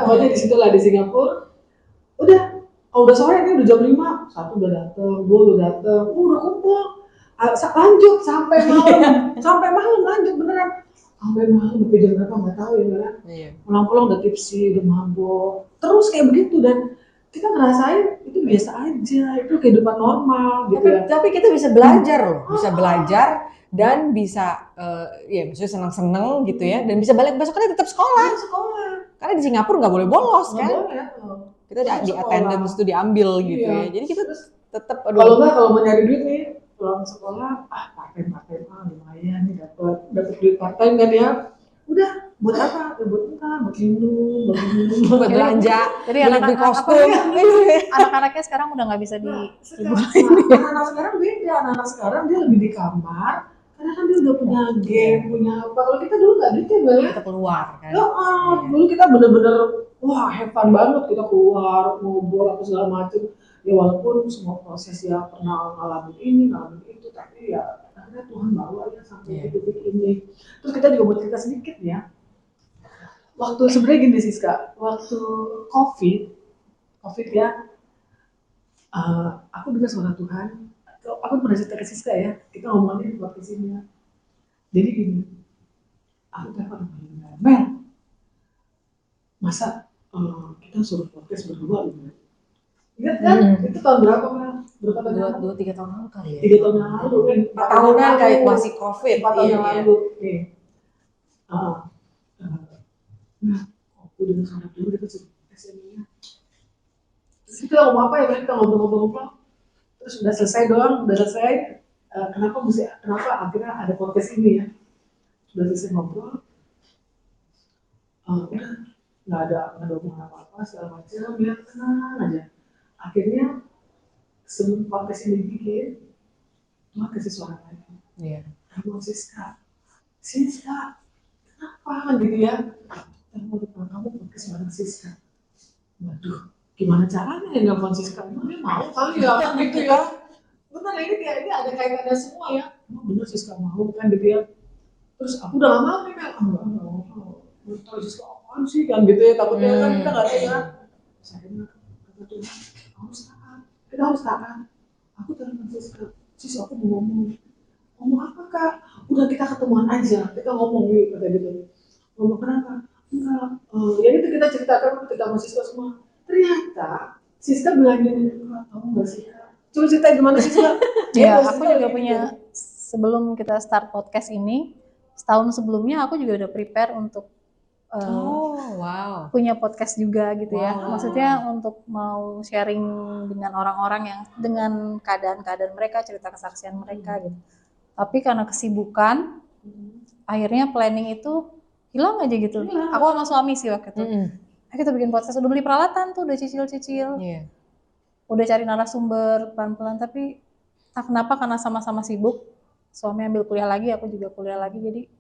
pokoknya di situ lah di Singapura. Udah, kalau udah sore ini udah jam 5, satu udah dateng, dua udah dateng, udah kumpul. Lanjut sampai malam lanjut beneran. Sampai malam sampai jam berapa nggak tahu ya kan. Iya. Pulang-pulang udah tipsi, udah mabok. Terus kayak begitu dan kita ngerasain itu biasa aja, itu kehidupan normal gitu ya. Tapi kita bisa belajar loh, bisa belajar dan bisa ya maksudnya senang-senang gitu ya, dan bisa balik besoknya tetap sekolah. Karena di Singapura nggak boleh bolos kan. Kita di attendance itu diambil gitu ya. Jadi kita tetap kalau mau nyari duit nih pulang sekolah part-time lumayan nih dapat duit part-time kan ya. Udah buat apa? Buat minum, buat belanja, Jadi beli kostum. anak-anaknya sekarang udah nggak bisa anak-anak sekarang beda. Anak-anak sekarang dia lebih di kamar karena kan dia udah punya game, punya apa. Kalau kita dulu nggak gitu ya, Kita keluar kan. Dulu kita bener-bener wah have fun banget, kita keluar ngobrol apa segala macam. Ya walaupun semua proses ya pernah ngalamin ini, ngalamin itu, tapi ya akhirnya Tuhan bawa ya sampai titik ini. Terus kita juga mau cerita sedikit ya. Waktu sebenarnya gini Siska, waktu COVID ya, aku dengar suara Tuhan. Aku pernah cerita ke Siska ya, kita ngomongin di podcast ini ya. Jadi gini, aku telepon sama Mel, masa kita suruh podcast berdua gitu. Ingat kan? Itu tahun berapa Mel? Berapa tahun lalu? 2-3 tahun lalu kali ya. 3 tahun yang lalu kan? 4 tahunan kayak masih COVID. 4 tahun yang lalu. Nah, aku dengar suara dulu kita suruh SMA-nya. Terus kita ngomong apa ya kan? Kita ngobrol-ngobrol. Terus udah selesai. Kenapa akhirnya ada podcast ini ya? Sudah selesai ngobrol. Udah nggak ada omongan apa-apa segala macam ya, tenang aja. Akhirnya sebelum podcast ini bikin Tuhan kasih suara lagi. Iya. Kamu Siska, kenapa kan gitu ya? Kamu podcast bareng Siska. Waduh, gimana caranya ya nelfon Siska? Dia mau kali ya kan gitu ya. Benar ini ada kaitannya semua ya. Bener Siska mau kan gitu ya. Terus aku udah lama nih Mel, menurut tahu Siska apaan sih kan gitu ya, takutnya kan kita nggak tahu ya. Saya kata Tuhan, kita harus tahan. Aku telepon Sis, aku mau ngomong apa kak? Udah kita ketemuan aja, kita ngomong yuk kata gitu. Ngomong kenapa? Enggak, ya itu kita ceritakan kita sama Siska semua. Ternyata Siska bilang gini, kamu nggak sih kak? Coba cerita gimana Siska? Ya, aku juga punya, sebelum kita start podcast ini, setahun sebelumnya aku juga udah prepare untuk punya podcast juga gitu ya. Maksudnya untuk mau sharing dengan orang-orang yang dengan keadaan-keadaan mereka, cerita kesaksian mereka gitu. Tapi karena kesibukan, akhirnya planning itu hilang aja gitu. Aku sama suami sih waktu itu. Kita bikin podcast, udah beli peralatan tuh, udah cicil-cicil. Udah cari narasumber pelan-pelan, tapi entah kenapa karena sama-sama sibuk, suami ambil kuliah lagi, aku juga kuliah lagi, jadi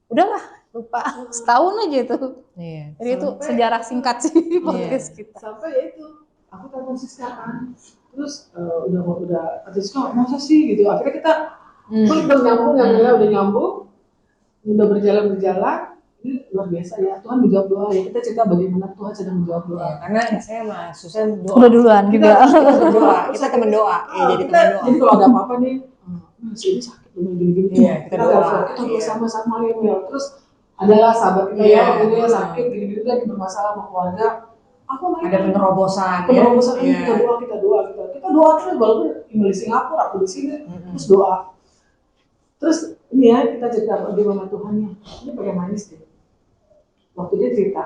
udahlah lupa setahun aja itu. Iya. Jadi itu Sampai- sejarah singkat sih podcast kita. Sampai ya itu aku telepon Siska kan, terus udah kata Siska masa sih gitu, akhirnya kita udah nyambung ya, udah nyambung, udah berjalan, ini luar biasa ya, Tuhan menjawab doa ya, kita cerita bagaimana Tuhan sedang menjawab doa. Ya, karena saya sama Susan doa. Udah duluan Kita juga. berdoa, kita temen doa. Ya, jadi kita, temen doa. jadi kalau ada apa-apa nih, si ini sakit gini-gini, Iya, kita doa. kita Iya. sama-sama ya, terus adalah sahabat kita Iya. ya, ini sakit gini-gini lagi bermasalah sama keluarga, apa Ada penerobosan. penerobosan ya. kita doa terus, walaupun tinggal di Singapura, aku di sini, terus doa. Terus ini ya kita cerita bagaimana Tuhannya, ini pakai manis deh. Waktu dia cerita,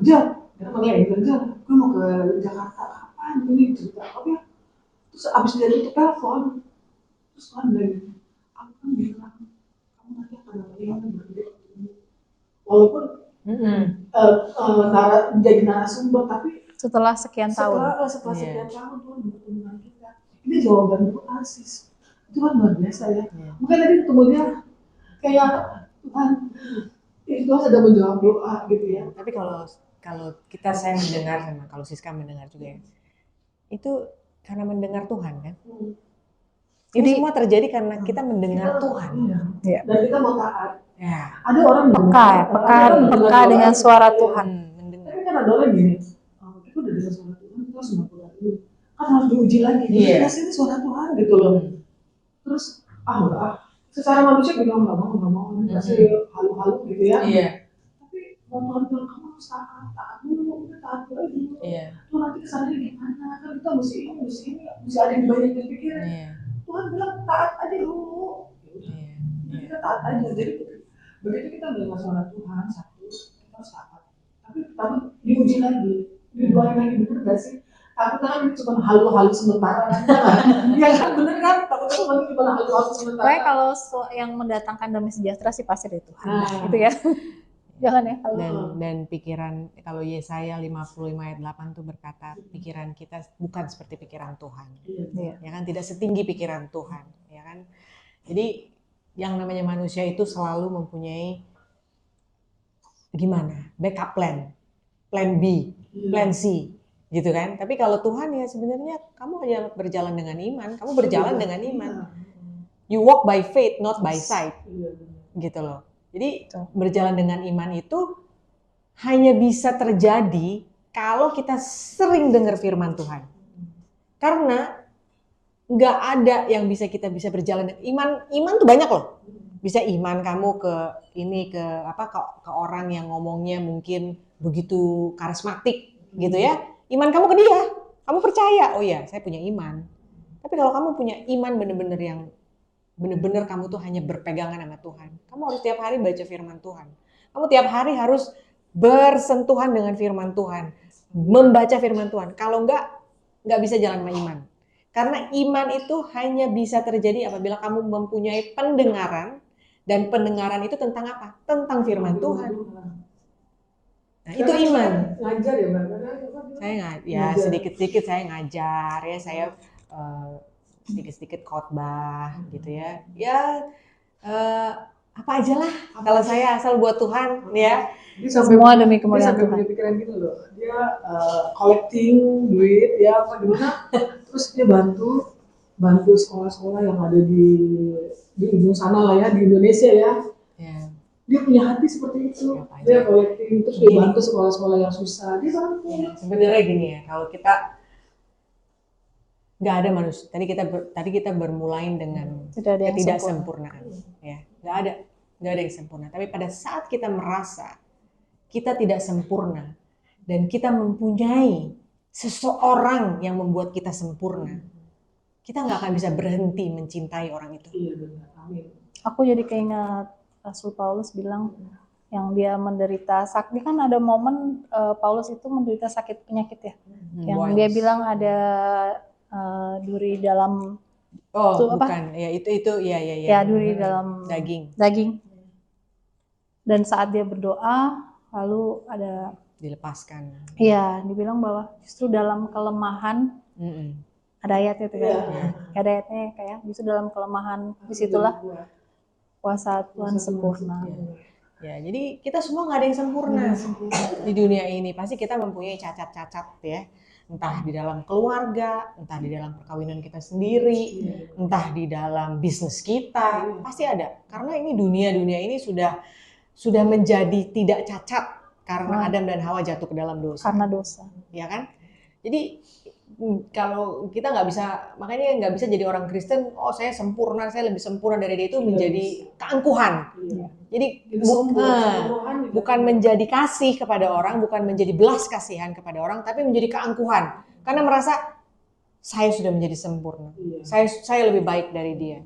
Jal, dia panggil Jal, gue mau ke Jakarta, kapan ini cerita, apa ya? Terus abis dari itu telepon, terus Tuhan bilang, aku kan bilang, kamu nanti akan namanya berbeda. Walaupun jadi narasumber, tapi Setelah sekian tahun. setelah sekian tahun Tuhan bertemu kita. Ini jawaban doa sis. Itu kan luar biasa ya. Makanya tadi ketemu dia kayak Tuhan sedang menjawab doa gitu ya. Tapi kalau saya mendengar sama kalau Siska mendengar juga ya, itu karena mendengar Tuhan kan. Ini semua terjadi karena kita mendengar Tuhan. Iya. Dan kita mau taat. Ya. Ada orang Peka dengan suara Tuhan. Mendengar. Tapi kan ada orang gini, kita udah dengar suara Tuhan, kita harus melakukan ini. Kan harus diuji lagi. Iya. Ini suara Tuhan gitu loh. Terus secara manusia bilang nggak mau kasih halu-halu gitu ya. Iya. Tapi Tuhan bilang kamu harus taat dulu, kita taat dulu. Iya. Tuh nanti kesannya gimana? Kan kita mesti ada yang banyak dipikirin. Iya. Tuhan bilang taat aja dulu. Iya. Kita taat aja. Jadi begitu kita mendengar suara Tuhan satu, kita harus taat. Tapi diuji lagi, didoain lagi, bener gak sih? Takutnya kan cuma halu-halu sementara kan? Iya kan, bener kan? Takutnya cuma halu-halu sementara. Pokoknya kalau yang mendatangkan damai sejahtera sih pasti dari Tuhan. Gitu ya. Jangan ya. Dan pikiran, kalau Yesaya 55 ayat 8 tuh berkata, pikiran kita bukan seperti pikiran Tuhan. Iya. Ya kan, tidak setinggi pikiran Tuhan, ya kan? Jadi yang namanya manusia itu selalu mempunyai gimana? Backup plan B, plan C, gitu kan? Tapi kalau Tuhan ya sebenarnya kamu hanya berjalan dengan iman, kamu berjalan dengan iman. You walk by faith, not by sight, gitu loh. Jadi berjalan dengan iman itu hanya bisa terjadi kalau kita sering dengar firman Tuhan. Karena nggak ada yang bisa berjalan dengan iman tuh banyak loh. Bisa iman kamu ke orang yang ngomongnya mungkin begitu karismatik gitu ya. Iman kamu ke dia, kamu percaya, oh ya saya punya iman. Tapi kalau kamu punya iman bener-bener yang bener-bener kamu tuh hanya berpegangan sama Tuhan. Kamu harus tiap hari baca firman Tuhan. Kamu tiap hari harus bersentuhan dengan firman Tuhan, membaca firman Tuhan. Kalau nggak bisa jalan sama iman. Karena iman itu hanya bisa terjadi apabila kamu mempunyai pendengaran, dan pendengaran itu tentang apa? Tentang firman Tuhan. Nah, itu iman. Ngajar ya, Mbak? Saya sedikit-sedikit saya ngajar ya, saya sedikit-sedikit khotbah gitu ya. Ya apa aja lah kalau saya asal buat Tuhan ya. Semua demi kemuliaan Tuhan. Dia pikiran gitu loh. Dia collecting duit ya apa gimana. Terus dia bantu sekolah-sekolah yang ada di ujung sana lah ya, di Indonesia ya. Dia punya hati seperti itu. Dia collecting, terus dia bantu sekolah-sekolah yang susah. Dia bantu. Sebenarnya gini ya, kalau kita nggak ada manusia. Tadi kita bermulai dengan ketidaksempurnaan. Ya, nggak ada yang sempurna. Tapi pada saat kita merasa kita tidak sempurna dan kita mempunyai seseorang yang membuat kita sempurna, kita nggak akan bisa berhenti mencintai orang itu. Iya benar. Amin. Aku jadi keingat Rasul Paulus bilang yang dia menderita sakit. Kan ada momen Paulus itu menderita sakit penyakit ya. Yang dia bilang ada duri dalam bukan. Ya itu ya. Ya duri dalam daging. Dan saat dia berdoa lalu ada dilepaskan. Iya, dibilang bahwa justru dalam kelemahan ada ayatnya itu kan. Ada ayatnya kayak justru dalam kelemahan disitulah kuasa Tuhan sempurna. Ya, jadi kita semua nggak ada yang sempurna di dunia ini. Pasti kita mempunyai cacat-cacat ya. Entah di dalam keluarga, entah di dalam perkawinan kita sendiri, entah di dalam bisnis kita, pasti ada. Karena ini dunia ini sudah menjadi tidak cacat karena Adam dan Hawa jatuh ke dalam dosa. Karena dosa. Ya kan? Jadi kalau kita nggak bisa, makanya nggak bisa jadi orang Kristen, oh saya sempurna, saya lebih sempurna dari dia, itu menjadi keangkuhan. Jadi bukan menjadi kasih kepada orang, bukan menjadi belas kasihan kepada orang, tapi menjadi keangkuhan. Karena merasa saya sudah menjadi sempurna, saya lebih baik dari dia.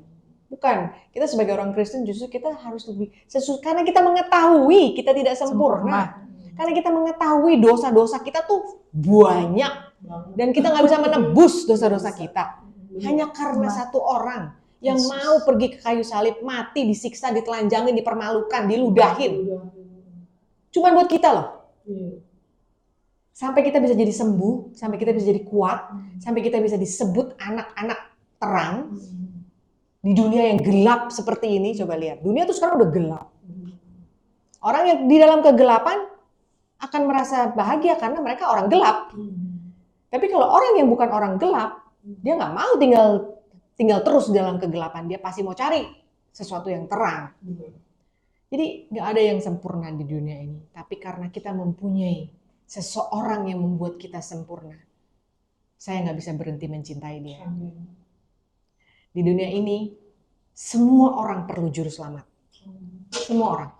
Bukan, kita sebagai orang Kristen justru kita harus lebih, karena kita mengetahui kita tidak sempurna. Karena kita mengetahui dosa-dosa kita tuh banyak. Dan kita nggak bisa menebus dosa-dosa kita. Hanya karena satu orang yang mau pergi ke kayu salib, mati, disiksa, ditelanjangin, dipermalukan, diludahin. Cuman buat kita loh. Sampai kita bisa jadi sembuh, sampai kita bisa jadi kuat, sampai kita bisa disebut anak-anak terang. Di dunia yang gelap seperti ini, coba lihat. Dunia tuh sekarang udah gelap. Orang yang di dalam kegelapan akan merasa bahagia karena mereka orang gelap. Tapi kalau orang yang bukan orang gelap, dia nggak mau tinggal terus dalam kegelapan. Dia pasti mau cari sesuatu yang terang. Jadi nggak ada yang sempurna di dunia ini. Tapi karena kita mempunyai seseorang yang membuat kita sempurna, saya nggak bisa berhenti mencintai dia. Di dunia ini, semua orang perlu juru selamat. Semua orang.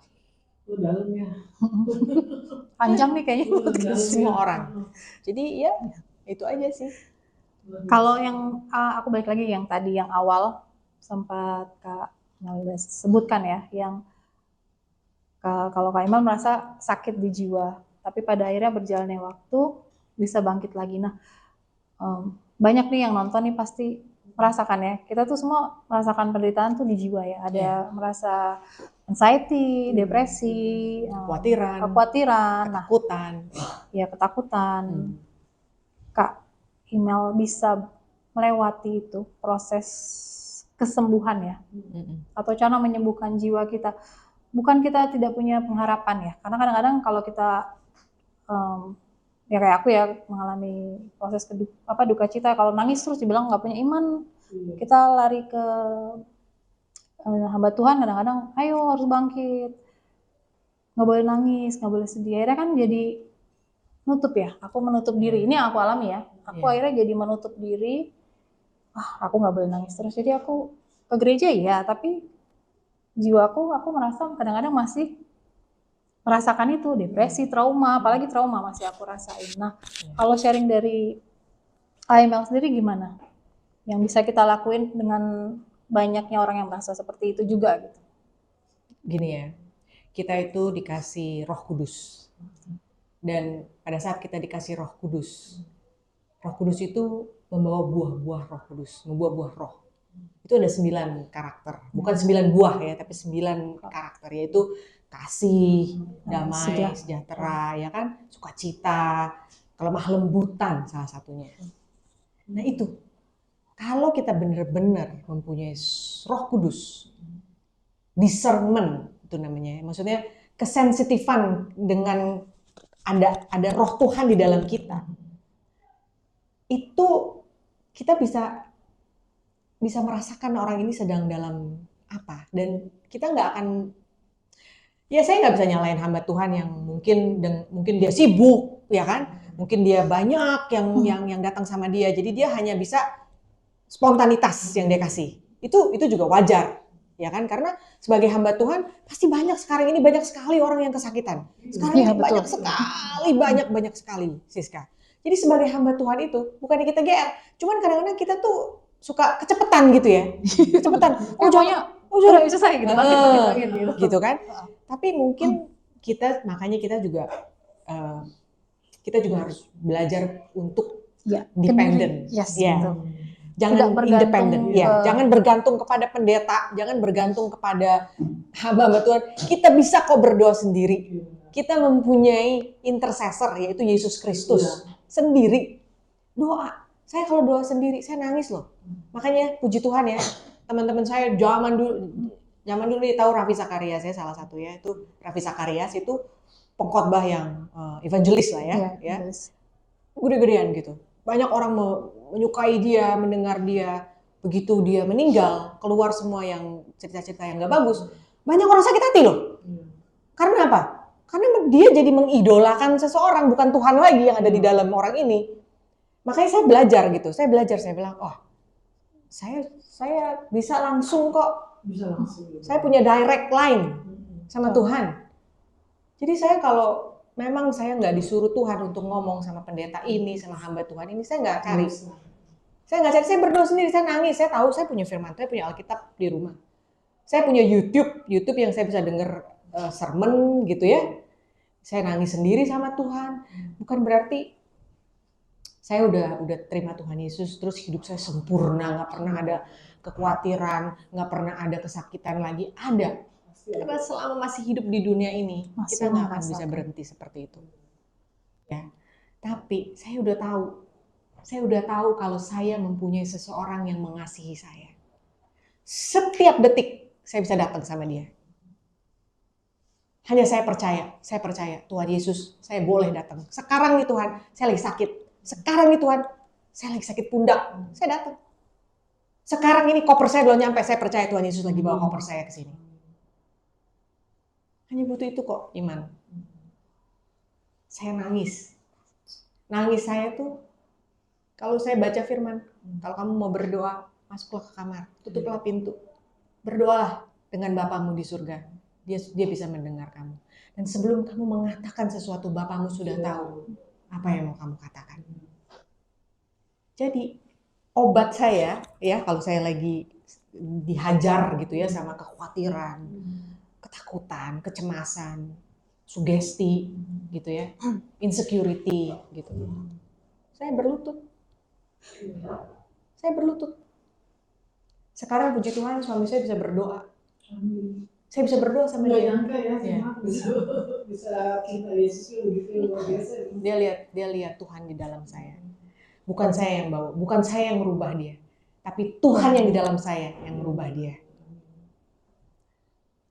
Dalamnya. Panjang nih kayaknya. Semua orang. Jadi ya itu aja sih. Kalau yang aku balik lagi yang tadi yang awal sempat Kak Melda sebutkan ya, yang kalau Kak Iman merasa sakit di jiwa, tapi pada akhirnya berjalannya waktu bisa bangkit lagi. Nah, banyak nih yang nonton nih pasti merasakan ya. Kita tuh semua merasakan penderitaan tuh di jiwa ya. Ada merasa anxiety, depresi, kekhawatiran, ketakutan. Ya ketakutan. Kak Imel bisa melewati itu proses kesembuhan ya, atau cara menyembuhkan jiwa kita. Bukan kita tidak punya pengharapan ya, karena kadang-kadang kalau kita ya kayak aku ya mengalami proses duka cita, kalau nangis terus dibilang nggak punya iman, kita lari ke hamba Tuhan, kadang-kadang ayo harus bangkit, nggak boleh nangis, nggak boleh sedih. Akhirnya kan jadi nutup ya, aku menutup diri. Ini yang aku alami ya, aku akhirnya jadi menutup diri. Aku nggak boleh nangis terus, jadi aku ke gereja ya, tapi jiwaku aku merasa kadang-kadang masih merasakan itu, depresi, trauma, apalagi trauma masih aku rasain. Nah, kalau sharing dari IML sendiri gimana? Yang bisa kita lakuin dengan banyaknya orang yang merasa seperti itu juga gitu. Gini ya, kita itu dikasih Roh Kudus. Dan pada saat kita dikasih Roh Kudus itu membawa buah-buah Roh Kudus, membawa buah roh. Itu ada 9 karakter, bukan 9 buah ya, tapi 9 karakter, yaitu kasih, damai, sejahtera, ya kan, sukacita, kelemah lembutan salah satunya. Nah itu, kalau kita benar-benar mempunyai Roh Kudus, discernment itu namanya, maksudnya kesensitifan dengan ada Roh Tuhan di dalam kita, itu kita bisa merasakan orang ini sedang dalam apa, dan kita nggak akan, ya saya nggak bisa nyalain hamba Tuhan yang mungkin dia sibuk ya kan, mungkin dia banyak yang datang sama dia, jadi dia hanya bisa spontanitas yang dia kasih, itu juga wajar ya kan, karena sebagai hamba Tuhan pasti sekarang ini banyak sekali orang yang kesakitan sekarang ini, banyak sekali Siska. Jadi sebagai hamba Tuhan itu bukannya kita GR, cuman kadang-kadang kita tuh suka kecepetan gitu ya, kecepetan. Udah bisa saya gitu, gitu kan. Tapi mungkin makanya kita juga harus belajar untuk dependent. Jangan independen, jangan bergantung kepada pendeta, jangan bergantung kepada hamba Tuhan. Kita bisa kok berdoa sendiri. Kita mempunyai intercessor, yaitu Yesus Kristus sendiri. Doa. Saya kalau doa sendiri, saya nangis loh. Makanya puji Tuhan ya, teman-teman saya zaman zaman dulu dia tahu Ravi Zacharias ya, salah satu ya, itu Ravi Zacharias itu pengkhotbah yang evangelis lah ya, ya. Gede-gedean gitu. Banyak orang menyukai dia, mendengar dia. Begitu dia meninggal, keluar semua yang cerita-cerita yang nggak bagus. Banyak orang sakit hati loh. Karena apa? Karena dia jadi mengidolakan seseorang, bukan Tuhan lagi yang ada di dalam orang ini. Makanya saya belajar gitu. Saya bilang, oh, saya bisa langsung kok. Bisa langsung. Saya punya direct line sama Tuhan. Jadi saya kalau memang saya nggak disuruh Tuhan untuk ngomong sama pendeta ini, sama hamba Tuhan ini, saya nggak cari. Saya nggak cari, saya berdoa sendiri, saya nangis. Saya tahu saya punya firman, saya punya Alkitab di rumah. Saya punya YouTube yang saya bisa dengar sermon gitu ya. Saya nangis sendiri sama Tuhan. Bukan berarti saya udah terima Tuhan Yesus, terus hidup saya sempurna, nggak pernah ada kekhawatiran, nggak pernah ada kesakitan lagi. Ada. Karena selama masih hidup di dunia ini, kita nggak akan bisa berhenti seperti itu. Ya. Tapi saya udah tahu kalau saya mempunyai seseorang yang mengasihi saya. Setiap detik saya bisa datang sama dia. Hanya saya percaya Tuhan Yesus, saya boleh datang. Sekarang nih Tuhan, saya lagi sakit. Sekarang nih Tuhan, saya lagi sakit pundak, saya datang. Sekarang ini koper saya belum nyampe, saya percaya Tuhan Yesus lagi bawa koper saya ke sini. Hanya butuh itu kok, iman. Saya nangis. Nangis saya tuh, kalau saya baca firman, kalau kamu mau berdoa, masuklah ke kamar, tutuplah pintu. Berdoalah dengan Bapamu di surga. Dia bisa mendengar kamu. Dan sebelum kamu mengatakan sesuatu, Bapamu sudah tahu apa yang mau kamu katakan. Jadi, obat saya, ya kalau saya lagi dihajar gitu ya sama kekhawatiran, ketakutan, kecemasan, sugesti gitu ya, insecurity gitu. Saya berlutut. Sekarang puji Tuhan suami saya bisa berdoa. Saya bisa berdoa sama dia. Nyangka ya, bisa cinta Yesus begitu luar biasa. Dia lihat Tuhan di dalam saya. Bukan saya yang bawa, bukan saya yang merubah dia, tapi Tuhan yang di dalam saya yang merubah dia.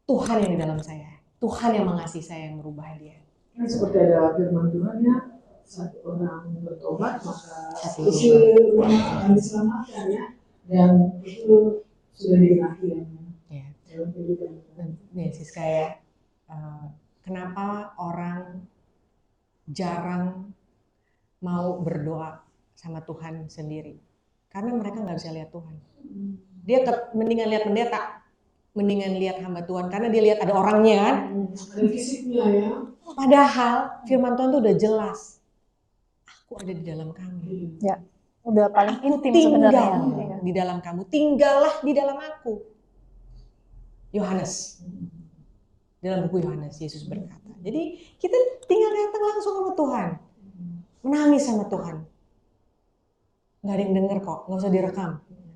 Tuhan yang di dalam saya, Tuhan yang mengasihi saya yang merubah dia. Kan seperti ada firman Tuhan ya, saat orang bertobat maka Satu isi rumah akan diselamatkan ya, dan itu sudah digenapi ya. Dalam kehidupan. Nih Siska ya, kenapa orang jarang mau berdoa sama Tuhan sendiri? Karena mereka nggak bisa lihat Tuhan. Dia mendingan lihat pendeta, mendingan lihat hamba Tuhan, karena dia lihat ada orangnya kan. Ada fisiknya ya. Padahal firman Tuhan itu udah jelas. Aku ada di dalam kamu. Ya, udah paling intim sebenarnya. Tinggal di dalam kamu, tinggallah di dalam aku. Yohanes. Dalam buku Yohanes, Yesus berkata. Jadi kita tinggal datang langsung sama Tuhan. Menangis sama Tuhan. Nggak ada yang denger kok, nggak usah direkam.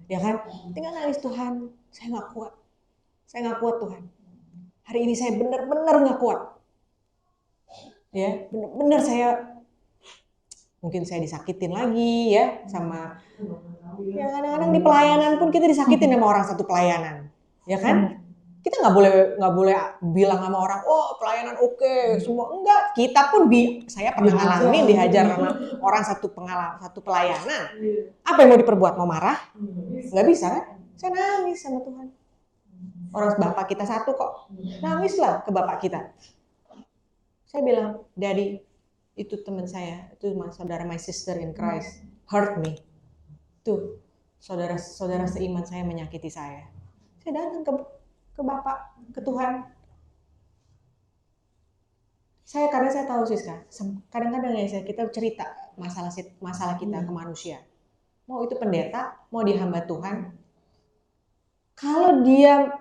Ya kan? Tinggal nangis, Tuhan, saya nggak kuat. Saya nggak kuat Tuhan. Hari ini saya benar-benar nggak kuat. Ya, benar-benar saya mungkin saya disakitin lagi ya sama. Ya kadang-kadang di pelayanan pun kita disakitin sama orang satu pelayanan, ya kan? Kita nggak boleh bilang sama orang, oh pelayanan oke, semua enggak. Kita pun saya pernah ngalamin dihajar sama orang satu pelayanan. Apa yang mau diperbuat? Mau marah? Nggak bisa kan? Saya nangis sama Tuhan. Orang bapak kita satu kok, nangislah ke bapak kita. Saya bilang, Daddy, itu teman saya, itu saudara my sister in Christ, hurt me. Tuh, saudara seiman saya menyakiti saya. Saya datang ke Bapak, ke Tuhan. Karena saya tahu Siska, kadang-kadang ya kita cerita masalah kita ke manusia. Mau itu pendeta, mau dia hamba Tuhan. Kalau dia,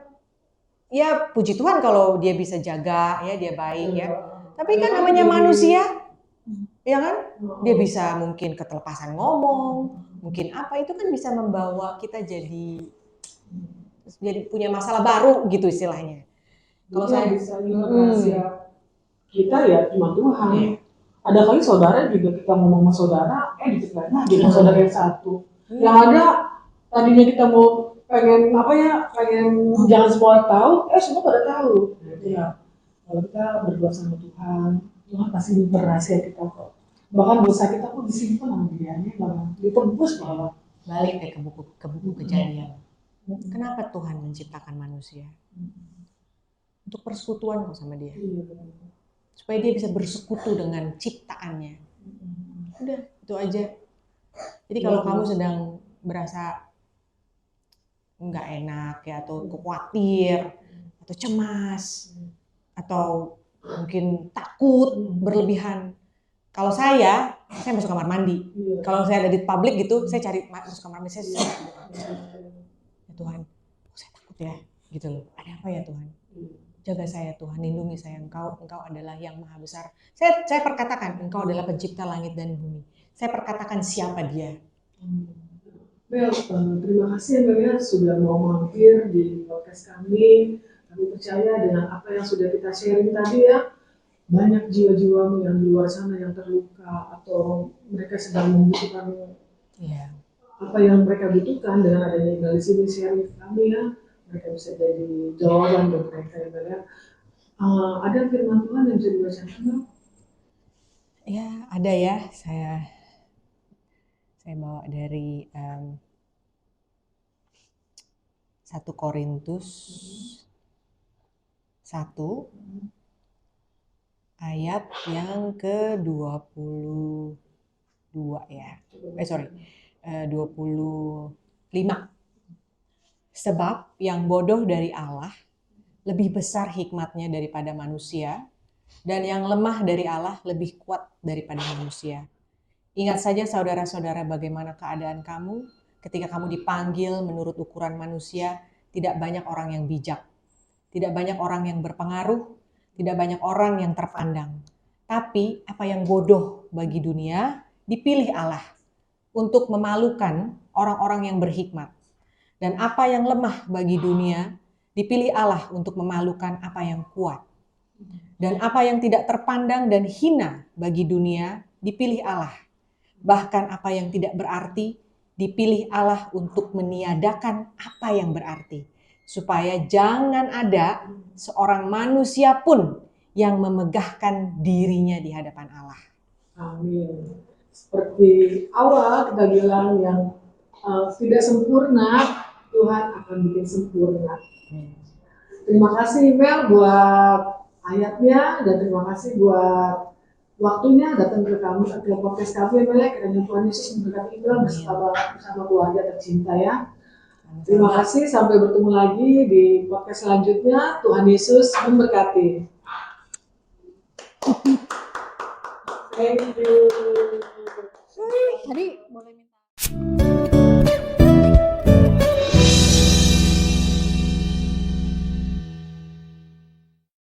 ya puji Tuhan kalau dia bisa jaga, ya dia baik ya. Tapi kan namanya manusia, ya kan? Dia bisa mungkin ketelepasan ngomong, mungkin apa, itu kan bisa membawa kita jadi punya masalah baru gitu istilahnya. Kalau saya bisa rahasia kita ya cuma Tuhan. Ada kali saudara juga kita ngomong sama saudara, diceritain lagi dengan saudara yang satu. Yang ada tadinya kita mau pengen apa ya, pengen jangan semua tahu, semua pada tahu. Ya, kalau kita berdoa sama Tuhan, Tuhan pasti berhasil kita kok. Bahkan dosa kita pun disimpan sama Dia, malah ditebus malah. Balik ke buku Kejadian. Kenapa Tuhan menciptakan manusia? Untuk persekutuan kok sama Dia. Iya, benar. Supaya dia bisa bersekutu dengan ciptaannya. Udah, itu aja. Jadi kalau kamu sedang berasa nggak enak ya, atau khawatir, atau cemas, atau mungkin takut berlebihan. Kalau saya masuk kamar mandi. Kalau saya ada di publik gitu, saya cari masuk kamar mandi. Ya Tuhan, saya takut ya, gitu loh. Ada apa ya Tuhan? Jaga saya Tuhan, lindungi saya. Engkau adalah yang maha besar. Saya perkatakan, Engkau adalah pencipta langit dan bumi. Saya perkatakan siapa Dia. Mel, terima kasih Mel ya sudah mau mampir di podcast kami. Kami percaya dengan apa yang sudah kita sharing tadi ya, banyak jiwa-jiwa yang di luar sana yang terluka atau mereka sedang membutuhkan apa yang mereka butuhkan. Dengan adanya dari sini sharing kami ya, mereka bisa jadi jawaban buat mereka ya. Ada firman Tuhan yang bisa dibacakan Mel? Ya ada ya, saya bawa dari 1 Korintus 1 ayat yang ke-22 ya. 25. Sebab yang bodoh dari Allah lebih besar hikmatnya daripada manusia, dan yang lemah dari Allah lebih kuat daripada manusia. Ingat saja saudara-saudara bagaimana keadaan kamu ketika kamu dipanggil menurut ukuran manusia. Tidak banyak orang yang bijak, tidak banyak orang yang berpengaruh, tidak banyak orang yang terpandang. Tapi apa yang bodoh bagi dunia dipilih Allah untuk memalukan orang-orang yang berhikmat. Dan apa yang lemah bagi dunia dipilih Allah untuk memalukan apa yang kuat. Dan apa yang tidak terpandang dan hina bagi dunia dipilih Allah. Bahkan apa yang tidak berarti dipilih Allah untuk meniadakan apa yang berarti. Supaya jangan ada seorang manusia pun yang memegahkan dirinya di hadapan Allah. Amin. Seperti awal kita bilang yang tidak sempurna, Tuhan akan bikin sempurna. Terima kasih Mel buat ayatnya, dan terima kasih buat waktunya datang ke kami, ke podcast kami Mel. Kiranya Tuhan Yesus memberkati Mel bersama keluarga tercinta ya. Terima kasih, sampai bertemu lagi di podcast selanjutnya. Tuhan Yesus memberkati. Thank you. Tadi boleh minta